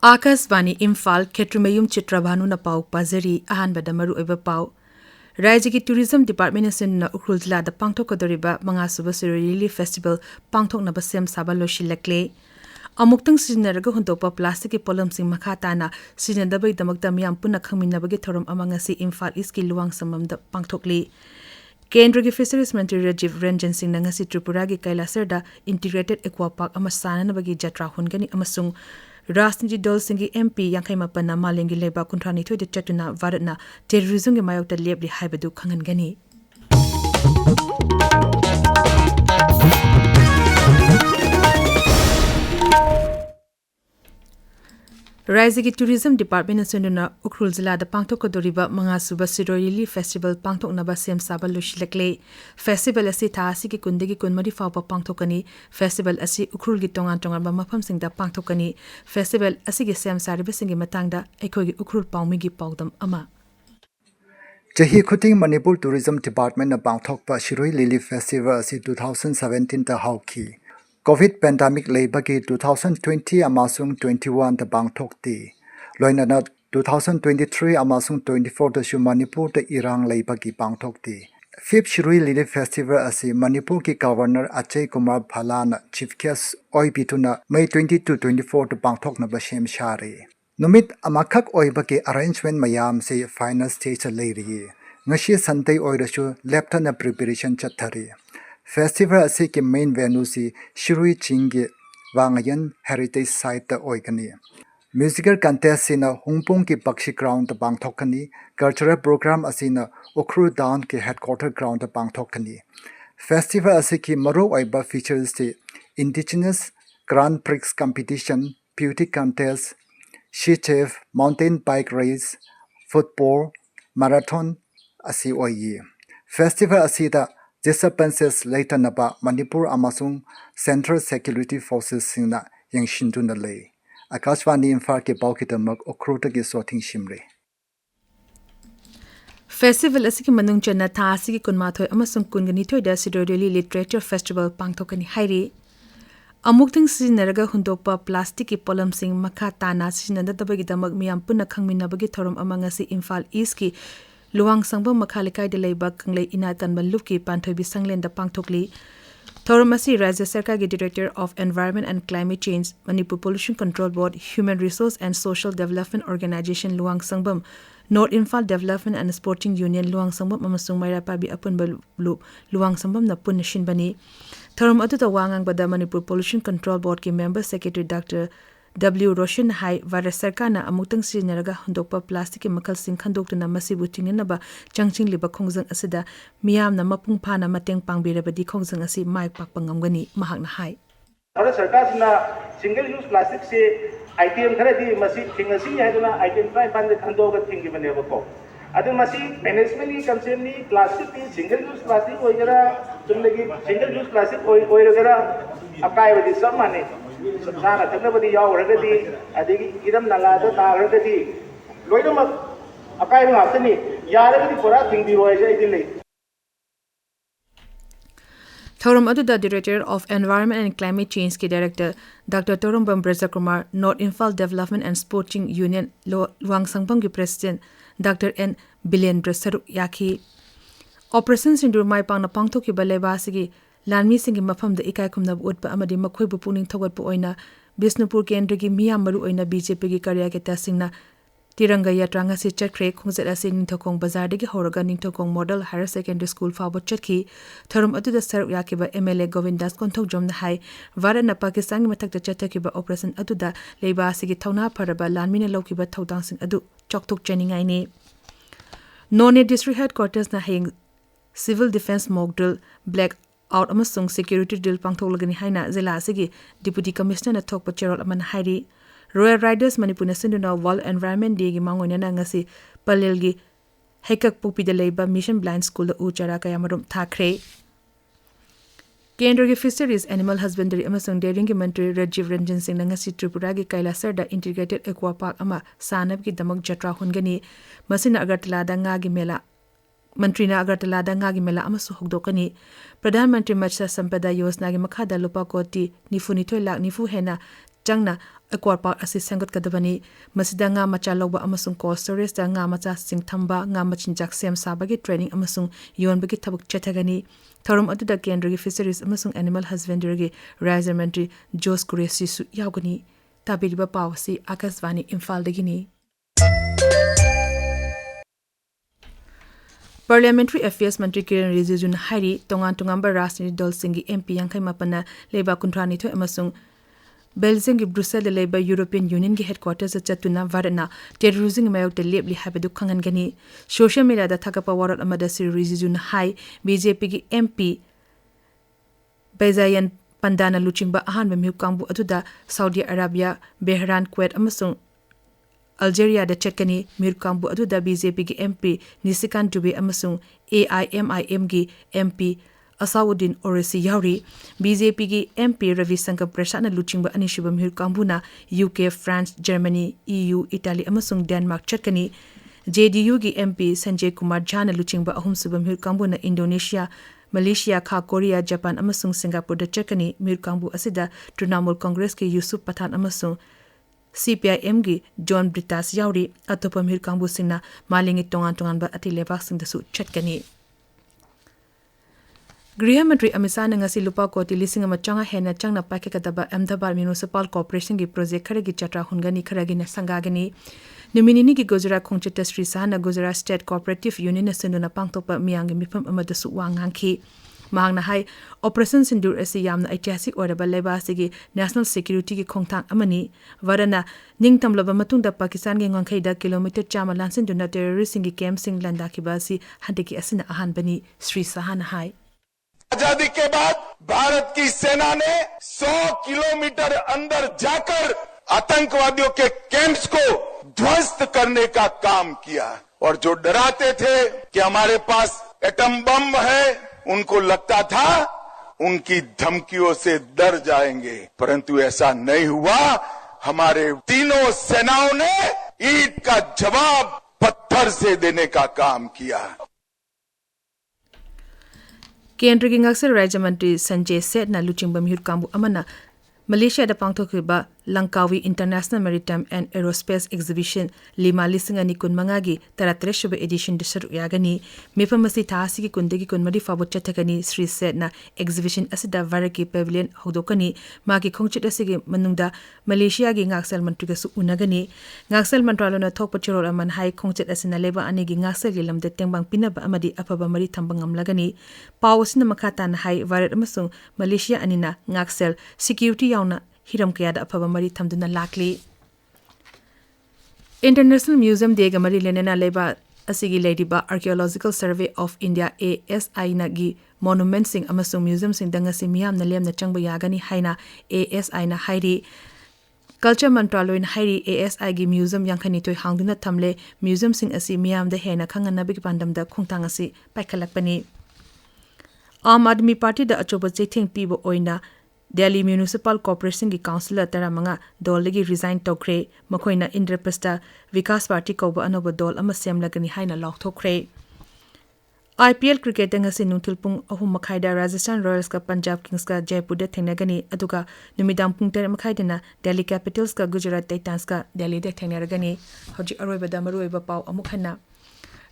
Akasvani Imphal Kshetrimayum Chitrabhanu na pau pazari ahanbada maru oiba pau Rajya ki Tourism Department na Ukhrul Jilla da pangthokadoriba mangasuba Siroli Festival pangthoknaba sem saba losilakle amuktang sinaraga huntopa plastic ki polamsing makha tana sinadabai damakta miyam punna khangminnabagi thoram amangasi Imphal East ki luwang samamda pangthokli Kendra ki Fisheries Mantri Rajiv Ranjan Singh na ngasi Tripura ki Kailasarda Integrated Aqua Park ama sananabagi jatra hungani amasung Rasniji Dol Singhi MP Yankai Mapana Malengi Leba Kuntrani Thoy de Chatuna Varatna Terrorism ge mayokta lebli haibadu khangangani Rajya ki Tourism Department na Ukhrul Jilla da pangthokadoriba mangasuba Siroli Festival pangthoknaba sem saba losilakle Festival asi tha asi ki kundegi kunmari fawpa pangthokani Festival asi Ukhrul gi tongan ba mafam singda pangthokani Festival asi gi sem sariba singi matangda ekhoi gi Ukhrul pawmi gi pawdam ama Jahi Khuting Manipur Tourism Department na pangthokpa Shiroi Lily Festival asi 2017 ta hauki COVID pandemic labagi 2020 amasung 21 ta bangthokti loinana 2023 amasung 24 ta Manipur ta irang labagi bangthokti Fifth Shiroi Lily Festival asi Manipur ki Governor Ajay Kumar Phalana Chief Guest oi bituna May 22-24 ta bangthokna ba shem shari Numit amakhak oibaki arrangement mayam se final stage leiri ngashi santai oirasu leptana preparation chathari Festival asi ki main venue si Shirui Chingi Wangayan Heritage Site oigani Musical contest sina Hungpong ki Bakshi Ground bangthokani Cultural program asina Ukhrul Down ki headquarter ground bangthokani Festival asi ki maro oiba features si Indigenous Grand Prix competition beauty contest She Chef, mountain bike race, football, marathon, asi oyi. Festival asida disturbances later naba Manipur amasung Central Security Forces singna yang shinduna lay. Akashvani Imphal ke baukitamak okruta ki sorting shimre. Festival asi ki manung chana tha asi ki kunmathoi amasung kungani thoi da Sidoroli Literature Festival pangthokani hairi Amukting sinaraga hundopa plastic ki polam sing makha tana sinanda dabagi damak miyam punna khangminabagi thorum amangasi Imphal East ki luwang sangba makha likai de leiba kanglei ina tanba lupki panthoi bi sanglen da pangthokli thorum asi Rajya Sarkar ki Director of Environment and Climate Change Manipur Pollution Control Board Human Resource and Social Development Organization luwang sangbam North Imphal Development and Sporting Union luwang sangbam amasung mairapabi apunba luwang sangbam na punna shinbani Thorum atu ta wangang bada Manipur Pollution Control Board ki Member Secretary Dr. W. Roshan Hai Varas Sarkar na amutang sinaraga hundokpa plastic ki makal sing khandokna masibu tinginaba changching liba khongjang asida miyam na mapung phana mateng pangbirabadi khongjang asi mai pakpangamgani mahakna hai Varas Sarkar na single use plastic se item kharadi masi thingasi haiduna identify ban khandoga thingi baneba ko adu masi management ki concern ni plastic ki single use plastic oigara tumlegi single use plastic oiragara akai badi samane sana taknabadi yawaragadi adigi idam nala da tagragadi loidama akai ngaptani yaragadi pura thingbi roise idile Thorum Aduda, Director of Environment and Climate Change ki Director Dr. Torumbam Brajakumar, North Imphal Development and Sporting Union Luang Sangbam ki President Dr. N. Bilendra Saruk Yaki. Operation Sindur Mai Pang na Pangto ki Baleba sigi Lanmi singi mafam da ikai kumna utpa amadi makhoi bu puning thogat bu oina Bisnupur Kendra ki miyam maru oina BJP ki karya ke tasingna Tiranga yatra nga si chakre khungzat asi ningthokong bazar dagi horaga ningthokong Model Higher Secondary School fawbo chatki thorum atuda saruk yakiba MLA Govindas konthok jomna hai varana Pakistan gi mathakta chattakiba operation atuda leiba asigi thauna pharaba lanmina laukiba thodang sing adu chokthok chaningai ni None District Headquarters na heng Civil Defense Mock Drill Black Out amasung Security Drill pangtholagani haina zila asigi Deputy Commissioner na thokpa cherol aman hairi Royal Riders Manipur Sinduna World Environment Day gi mangoina na ngasi palel gi hekak pupi de leiba Mission Blind School da uchara kaya marum thakre Kendra ki Fisheries Animal Husbandry amasung Dairying ki Mantri Rajiv Ranjan Singh na ngasi Tripura gi Kailasarda Integrated Aqua Park ama sanab ki damak jatra hungani masina Agartala da nga gi mela Mantri na Agartala da nga gi mela amasu hokdokani Pradhan Mantri Matsya Sampada Yojana gi makhada lupa koti nifu nithoi lak nifu hena changna aqua park asi sengatgadabani masida nga macha lawba amasung cold storage da nga macha sing thamba nga machinjak sem sabagi training amasung yonbagi thabuk chetagani thorum aduda kendra gi fisheries amasung animal husbandry gi riser mantri Jos Kuresi su yawgani tabiriba pawsi Akasvani Imphal dagini Parliamentary Affairs Mantri Kiran Rijijun Hari tongan Rashni Dol Singhi MP Yankai Mapana Leba Kuntrani to Amasung Belgium gi Brussels de Leba European Union gi headquarters chatuna varana terrorism mayok de lebli habedu khangan gani social media da thakapa warat amada sir Rijijun Hai BJP gi MP Bezayan Pandana Luchingba ahan bemhu kangbu aduda Saudi Arabia Bahrain Kuwait amasung Algeria da chetkani mirkambu aduda BJP gi MP Nisikan Dube amasung AIMIM gi MP Asawuddin Oresi Yauri BJP gi MP Ravi Shankar Prasad na luchingba anishiba mirkambu na UK France Germany EU Italy amasung Denmark chetkani JDU gi MP Sanjay Kumar Jha na luchingba ahum suba mirkambu na Indonesia Malaysia kha Korea Japan amasung Singapore da chetkani mirkambu asida Trinamool Congress ki Yusuf Pathan amasung CPIM gi John Britas Yauri atopa mir kangbu singna malingi tongan ba ati lebak sing dasu chetkani Griha Mantri Amisa na ngasi lupa koti lising ama changa hena changna pake kadaba Ahmedabad Municipal Corporation gi project kharagi chatra hungani kharagi na sangagani Numinini gi Gujarat Khongchita Sri Sahana Gujarat State Cooperative Union na senduna pangtopa miyangi mifam amadasu wangangki Mahangna hai Operation Sindur asi yamna ऐतिहासिक ओरबा लेबा सिगी national security की खोंगथांग अमनी वरना निंगतमलबा मतुंगदा पाकिस्तान गे ngangkhaida kilometre Chama लानसिन दुना terrorist सिंगी camp सिंग लंदा की बासी हंदकी असिना अहान बनी श्री सहान हाई आजादी के बाद भारत की सेना ने 100 किलोमीटर अंदर जाकर आतंकवादियों के कैंप्स को ध्वस्त करने का काम किया और जो डराते थे कि हमारे पास एटम बम है उनको लगता था उनकी धमकियों से डर जाएंगे परंतु ऐसा नहीं हुआ हमारे तीनों सेनाओं ने ईंट का जवाब पत्थर से देने का काम किया केंद्र की ngakser राज्य मंत्री संजय सेठ ना लुचिंगबम हिरकांबु अमना Malaysia da pangthokriba Langkawi International Maritime and Aerospace Exhibition Lima Lisingani Kunmanga gi 33 edition de saru yagani mepamasi thasi gi kundegi kunmari fabu chathakani Sri Sedna exhibition asida varaki pavilion hodokani magi khongchit asigi manungda Malaysia gi ngaksal mantri ga su unagani ngaksal mantralona thokpa chirol aman hai khongchit asina leba ani gi ngaksal gi lamde tengbang pinaba amadi apaba mari thambangam lagani pawsina makhatan hai varat amasung Malaysia anina ngaksal security yauna hiram kayada apaba mari thamduna lakli International Museum de gamari lenena leba asigi ladiba Archaeological Survey of India ASI na gi monument sing amasung museum sing danga si miyam na lemna changba yagani haina ASI na hairi Culture Mantraloin hairi ASI gi museum yankhani toy hangduna thamle museum sing asi miyam da hena khangana big pandam da khungtang asi paikhalakpani Aam Aadmi Party da achoba chething pibo oina Delhi Municipal Corporation ki councillor taramanga dolagi resign tokre makoina Indraprastha Vikas Party koba anoba dol ama semlagani haina lokthokre IPL cricket ngasi nuthulpung ahum makhaida Rajasthan Royals ka Punjab Kings ka Jaipur da thengnagani aduga numidam pung 3 makhaidana Delhi Capitals ka Gujarat Titans ka Delhi da thengnaragani hoji aroiba da maroiba paw amukhana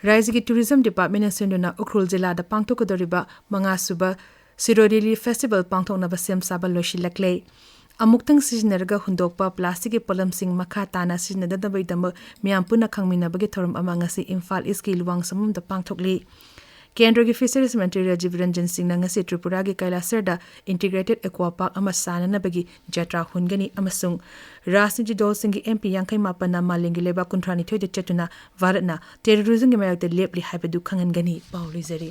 Raizigi Tourism Department senduna Ukhrul Jilla da pangtokadoriba manga suba Sirorili Festival pangthokna basem sabal loshilakle amuktang sijnarga hundokpa plastic polam sing makha tana sijnada da baidam miyam puna khangmina bagi thorum amanga si Imphal iski luwang samum da pangthokli Kendra gi Fisheries Ministry Rajiv Ranjan Singh ngasi Tripura gi Kailasar da Integrated Aqua Park ama sanana bagi jatra hungani amasung Rasniji Dol Singh gi MP yankai mapana malingi leba kuntrani thoi de chatuna varatna terrorism gi mayak de lepli haibadu khangangani pauli zari